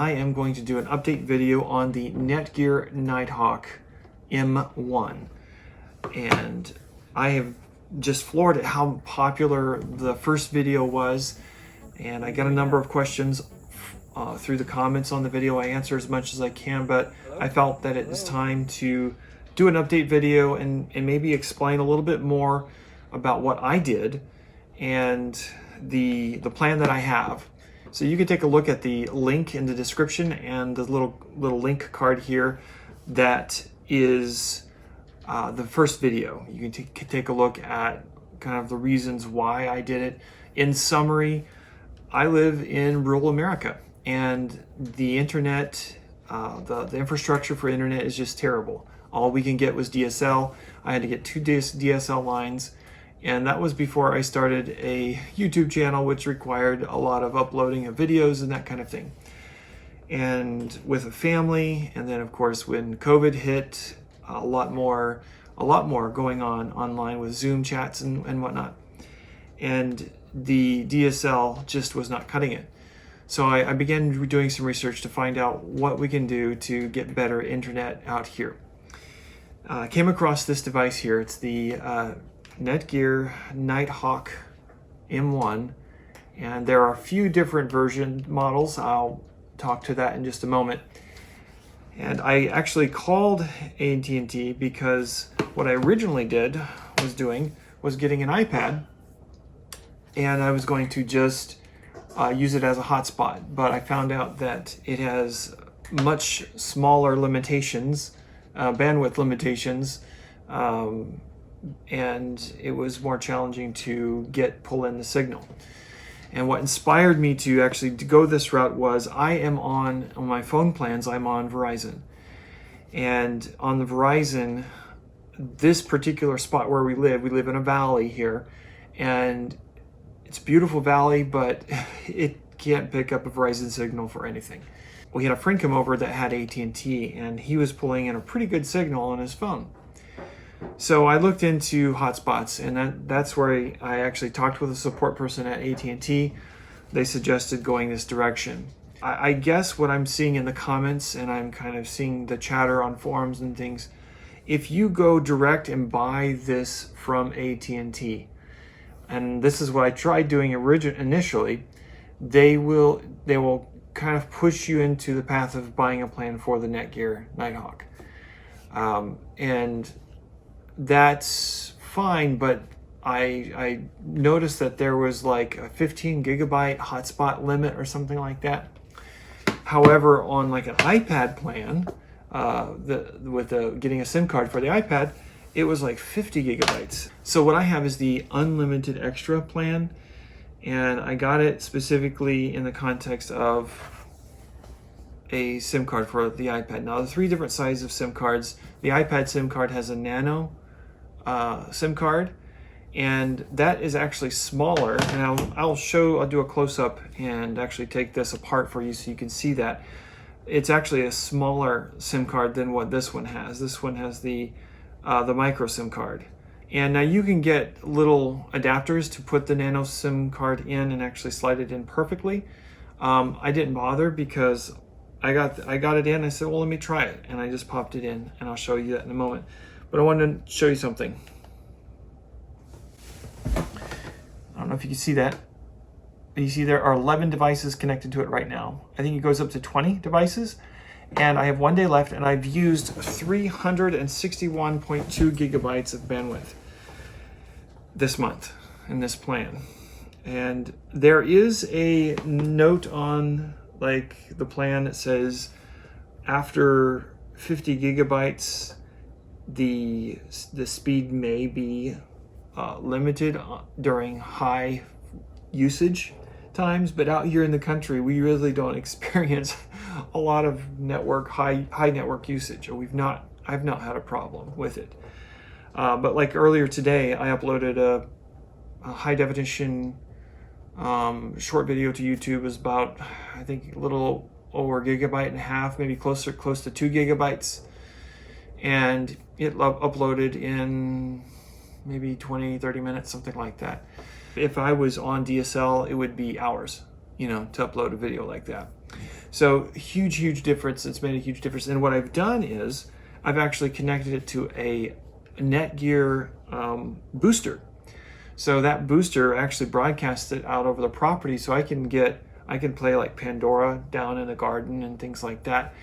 I am going to do an update video on the Netgear Nighthawk M1. And I have just floored at how popular the first video was, and I got a number of questions through the comments on the video. I answer as much as I can, but I felt that it was time to do an update video and maybe explain a little bit more about what I did and the plan that I have. So you can take a look at the link in the description and the little link card here that is the first video. You can take a look at kind of the reasons why I did it. In summary, I live in rural America, and the internet, the infrastructure for internet is just terrible. All we can get was DSL. I had to get 2 DSL lines, and that was before I started a YouTube channel, which required a lot of uploading of videos and that kind of thing. And with a family, and then of course when COVID hit, a lot more going on online with Zoom chats and whatnot. And the DSL just was not cutting it. So I began doing some research to find out what we can do to get better internet out here. I came across this device here. It's the Netgear Nighthawk M1, and there are a few different version models. I'll talk to that in just a moment. And I actually called AT&T because what I originally was getting an iPad, and I was going to just use it as a hotspot, but I found out that it has much smaller limitations, bandwidth limitations, and it was more challenging to pull in the signal. And what inspired me to actually go this route was I am on my phone plans, I'm on Verizon. And on the Verizon, this particular spot where we live in a valley here, and it's a beautiful valley, but it can't pick up a Verizon signal for anything. We had a friend come over that had AT&T, and he was pulling in a pretty good signal on his phone. So I looked into hotspots, and that's where I actually talked with a support person at AT&T. They suggested going this direction. I guess what I'm seeing in the comments, and I'm kind of seeing the chatter on forums and things, if you go direct and buy this from AT&T, and this is what I tried doing initially, they will kind of push you into the path of buying a plan for the Netgear Nighthawk. And that's fine, but I noticed that there was like a 15 gigabyte hotspot limit or something like that. However, on like an iPad plan, getting a SIM card for the iPad, it was like 50 gigabytes. So what I have is the Unlimited Extra plan, and I got it specifically in the context of a SIM card for the iPad. Now, the 3 different sizes of SIM cards. The iPad SIM card has a nano SIM card, and that is actually smaller. And I'll do a close-up and actually take this apart for you so you can see that. It's actually a smaller SIM card than what this one has. This one has the micro SIM card. And now you can get little adapters to put the nano SIM card in and actually slide it in perfectly. I didn't bother because I got it in. I said, well, let me try it. And I just popped it in, and I'll show you that in a moment. But I wanted to show you something. I don't know if you can see that. You see there are 11 devices connected to it right now. I think it goes up to 20 devices. And I have 1 day left, and I've used 361.2 gigabytes of bandwidth this month in this plan. And there is a note on the plan that says after 50 gigabytes, the speed may be limited during high usage times, but out here in the country we really don't experience a lot of high network usage, or I've not had a problem with it. But like earlier today, I uploaded a high definition short video to YouTube. It was about, I think, a little over 1.5 gigabytes, maybe close to 2 gigabytes, and it uploaded in maybe 20-30 minutes, something like that. If I was on DSL, it would be hours, to upload a video like that. So huge difference. It's made a huge difference. And what I've done is I've actually connected it to a Netgear booster. So that booster actually broadcasts it out over the property, so I can play like Pandora down in the garden and things like that,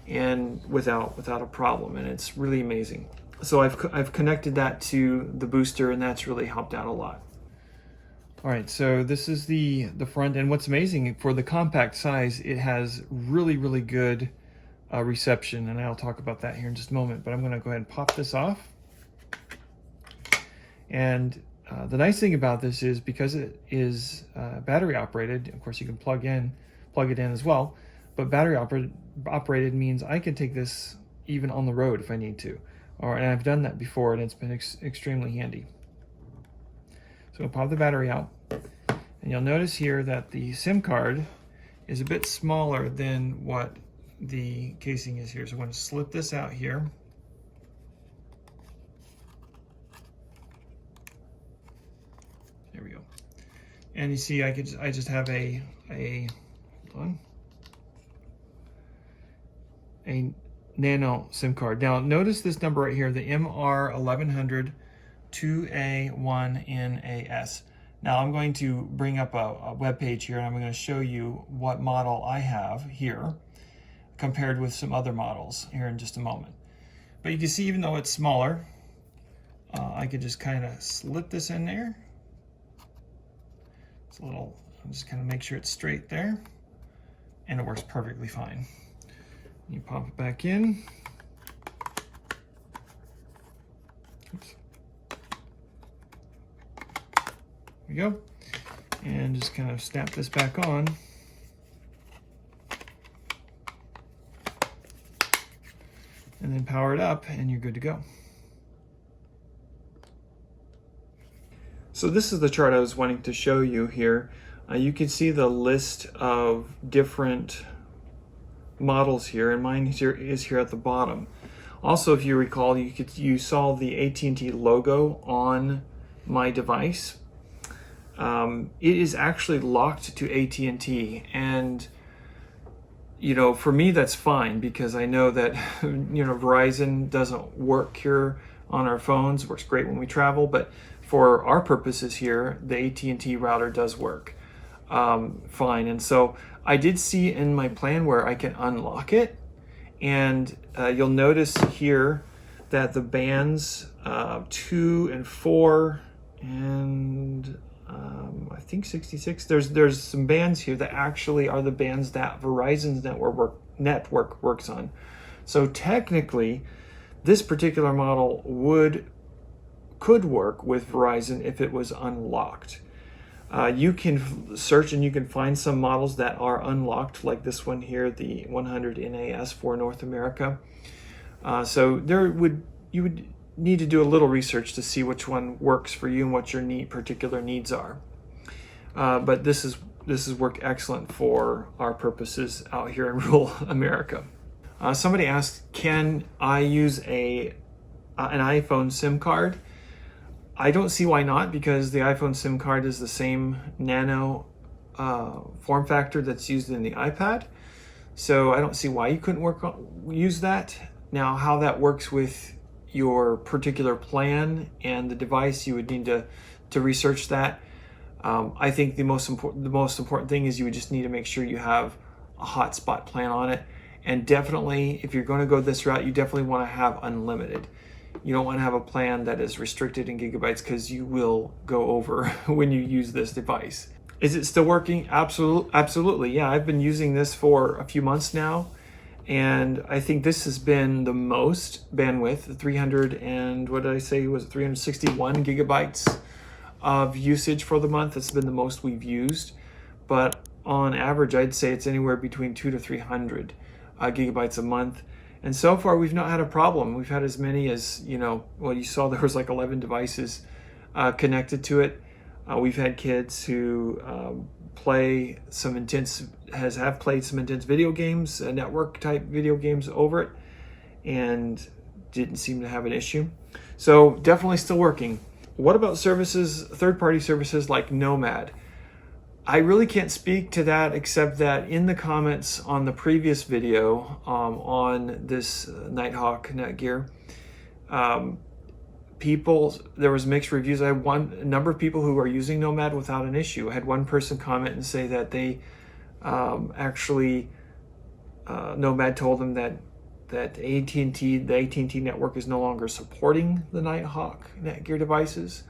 and without a problem. And it's really amazing. So I've connected that to the booster, and that's really helped out a lot. All right, so this is the front, and what's amazing, for the compact size, it has really good reception, and I'll talk about that here in just a moment. But I'm going to go ahead and pop this off. And the nice thing about this is, because it is battery operated, of course you can plug it in as well, but battery operated means I can take this even on the road if I need to. All right, and I've done that before, and it's been extremely handy. So I'll pop the battery out, and you'll notice here that the SIM card is a bit smaller than what the casing is here. So I'm going to slip this out here. There we go. And you see, I just have a nano SIM card. Now notice this number right here, the MR1100 2A1NAS. Now I'm going to bring up a web page here, and I'm going to show you what model I have here compared with some other models here in just a moment. But you can see, even though it's smaller, I could just kind of slip this in there. It's a little, I'm just kind of make sure it's straight there, and it works perfectly fine. You pop it back in. Oops. There we go. And just kind of snap this back on. And then power it up, and you're good to go. So this is the chart I was wanting to show you here. You can see the list of different models here, and mine is here at the bottom. Also, if you recall, you saw the AT&T logo on my device. It is actually locked to AT&T, and you know, for me that's fine, because I know that Verizon doesn't work here on our phones. It works great when we travel, but for our purposes here, the AT&T router does work fine. And so I did see in my plan where I can unlock it, and you'll notice here that the bands 2 and 4 and I think 66, there's some bands here that actually are the bands that Verizon's network works on. So technically, this particular model could work with Verizon if it was unlocked. You can search and you can find some models that are unlocked, like this one here, the 100 NAS for North America. So you would need to do a little research to see which one works for you and what your particular needs are. But this is worked excellent for our purposes out here in rural America. Somebody asked, can I use an iPhone SIM card? I don't see why not, because the iPhone SIM card is the same nano form factor that's used in the iPad. So I don't see why you couldn't use that. Now, how that works with your particular plan and the device, you would need to research that. I think the most important thing is you would just need to make sure you have a hotspot plan on it. And definitely, if you're going to go this route, you definitely want to have unlimited. You don't want to have a plan that is restricted in gigabytes, because you will go over when you use this device. Is it still working? Absolutely. Yeah, I've been using this for a few months now, and I think this has been the most bandwidth, 361 gigabytes of usage for the month. It's been the most we've used, but on average, I'd say it's anywhere between 200 to 300 gigabytes a month. And so far, we've not had a problem. We've had as many as, well, you saw there was like 11 devices connected to it. We've had kids who have played some intense video games, network type video games over it, and didn't seem to have an issue. So definitely still working. What about services, third-party services like Nomad? I really can't speak to that except that in the comments on the previous video on this Nighthawk Netgear, there was mixed reviews. I had a number of people who are using Nomad without an issue. I had one person comment and say that they Nomad told them that the AT&T network is no longer supporting the Nighthawk Netgear devices.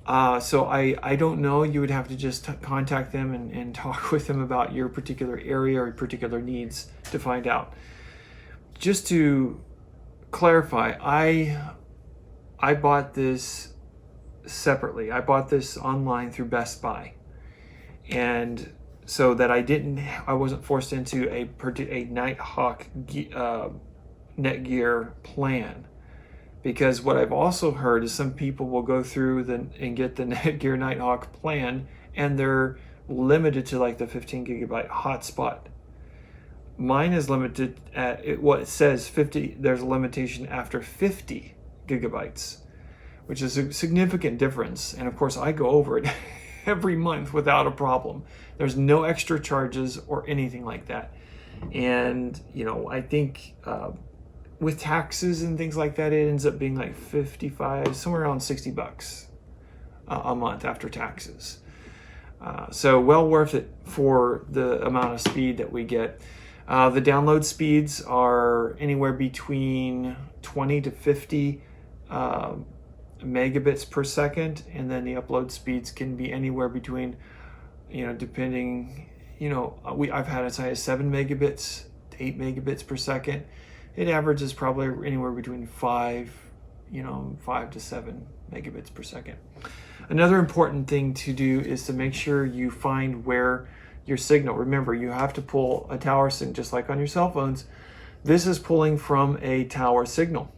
So I don't know. You would have to just contact them and talk with them about your particular area or particular needs to find out. Just to clarify, I bought this separately. I bought this online through Best Buy, and so that I wasn't forced into a Nighthawk Netgear plan. Because what I've also heard is some people will go through and get the Netgear Nighthawk plan, and they're limited to like the 15 gigabyte hotspot. Mine is limited at it says 50. There's a limitation after 50 gigabytes, which is a significant difference. And of course, I go over it every month without a problem. There's no extra charges or anything like that. And I think with taxes and things like that, it ends up being like 55, somewhere around $60 a month after taxes. So well worth it for the amount of speed that we get. The download speeds are anywhere between 20 to 50 megabits per second, and then the upload speeds can be anywhere between, depending, I've had as high as 7 megabits to 8 megabits per second. It averages probably anywhere between 5 to 7 megabits per second. Another important thing to do is to make sure you find where your signal. Remember, you have to pull a tower signal, just like on your cell phones. This is pulling from a tower signal.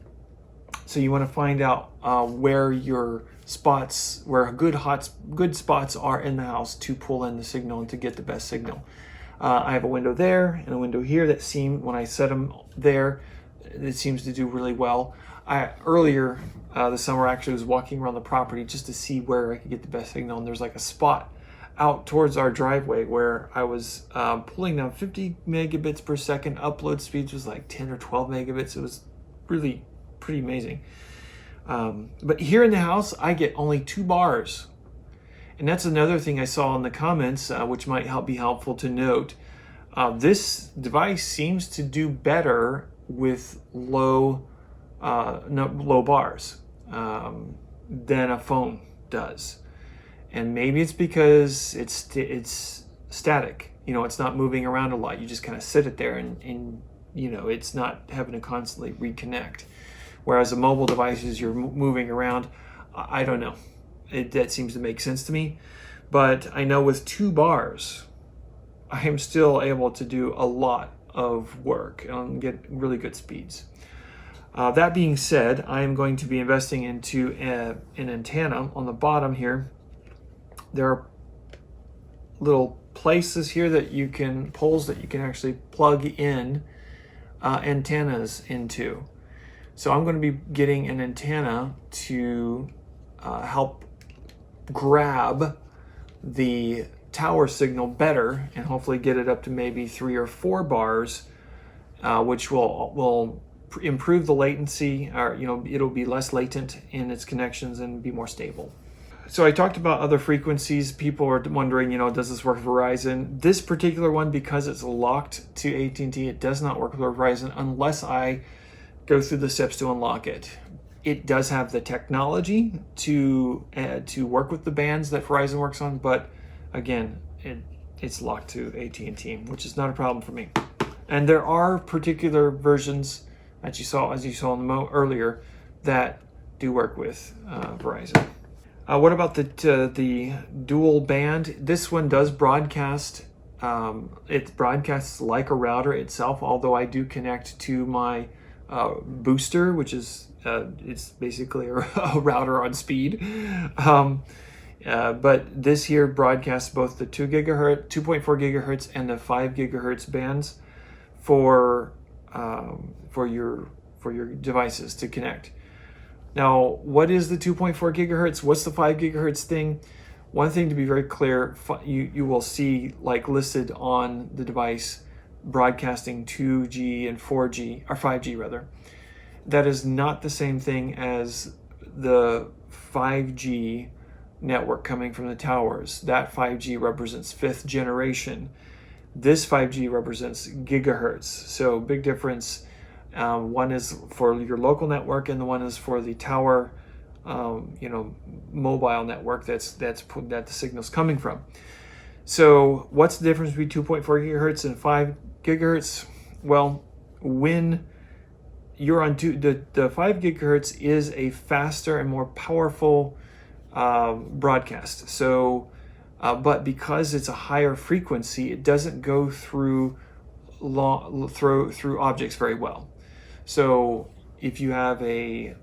So you want to find out where your spots, where good spots are in the house to pull in the signal and to get the best signal. I have a window there and a window here that when I set them there, it seems to do really well. Earlier this summer, I actually was walking around the property just to see where I could get the best signal, and there's like a spot out towards our driveway where I was pulling down 50 megabits per second. Upload speeds was like 10 or 12 megabits. It was really pretty amazing. But here in the house, I get only 2 bars. And that's another thing I saw in the comments, which might be helpful to note. This device seems to do better with low bars than a phone does. And maybe it's because it's static. It's not moving around a lot. You just kind of sit it there and it's not having to constantly reconnect. Whereas the mobile devices, you're moving around. I don't know. That seems to make sense to me. But I know with 2 bars, I am still able to do a lot of work and get really good speeds. That being said, I am going to be investing into an antenna on the bottom here. There are little places here poles that you can actually plug in antennas into. So I'm going to be getting an antenna to help grab the tower signal better and hopefully get it up to maybe 3 or 4 bars, which will improve the latency, or it'll be less latent in its connections and be more stable. So I talked about other frequencies. People are wondering, does this work with Verizon? This particular one, because it's locked to AT&T, it does not work with Verizon unless I go through the steps to unlock it. It does have the technology to work with the bands that Verizon works on, but again, it's locked to AT&T, which is not a problem for me. And there are particular versions that you saw, as you saw in the earlier, that do work with Verizon. What about the dual band? This one does broadcast. It broadcasts like a router itself, although I do connect to my booster, which is it's basically a router on speed. But this here broadcasts both the 2.4 gigahertz and the 5 gigahertz bands for your devices to connect. Now, what is the 2.4 gigahertz? What's the 5 gigahertz thing? One thing to be very clear, you will see like listed on the device broadcasting 2G and 4G, or 5G rather. That is not the same thing as the 5G network coming from the towers. That 5G represents 5th generation. This 5G represents gigahertz. So big difference. One is for your local network, and the one is for the tower, mobile network that's that the signal's coming from. So what's the difference between 2.4 gigahertz and 5 gigahertz? Well, when you're on the 5 gigahertz is a faster and more powerful broadcast. So, but because it's a higher frequency, it doesn't go through objects very well. So if you have a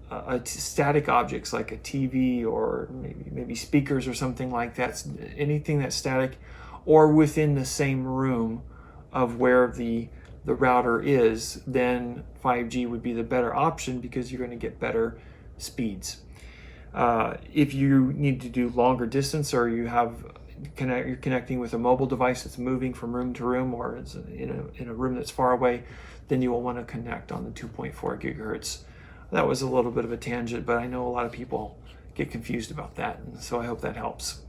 static objects like a TV or maybe speakers or something like that, anything that's static, or within the same room of where the router is, then 5G would be the better option because you're going to get better speeds. If you need to do longer distance, or you're connecting with a mobile device that's moving from room to room, or it's in a room that's far away, then you will want to connect on the 2.4 gigahertz. That was a little bit of a tangent, but I know a lot of people get confused about that, and so I hope that helps.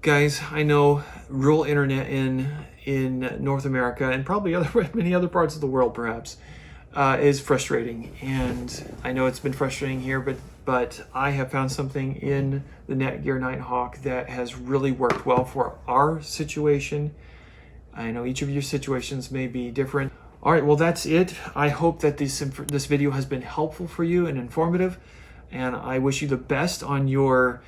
Guys, I know rural internet in North America, and probably many other parts of the world perhaps, is frustrating, and I know it's been frustrating here, but I have found something in the Netgear Nighthawk that has really worked well for our situation. I know each of your situations may be different. All right, well, that's it. I hope that this video has been helpful for you and informative, and I wish you the best on your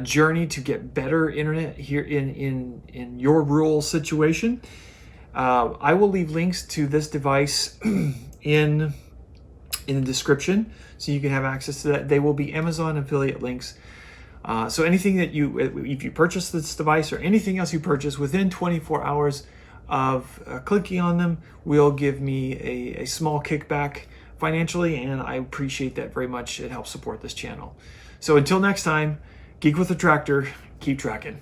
journey to get better internet here in your rural situation. I will leave links to this device in the description, so you can have access to that. They will be Amazon affiliate links. So anything that if you purchase this device or anything else you purchase within 24 hours of clicking on them, will give me a small kickback financially, and I appreciate that very much. It helps support this channel. So until next time, Geek with a Tractor, keep tracking.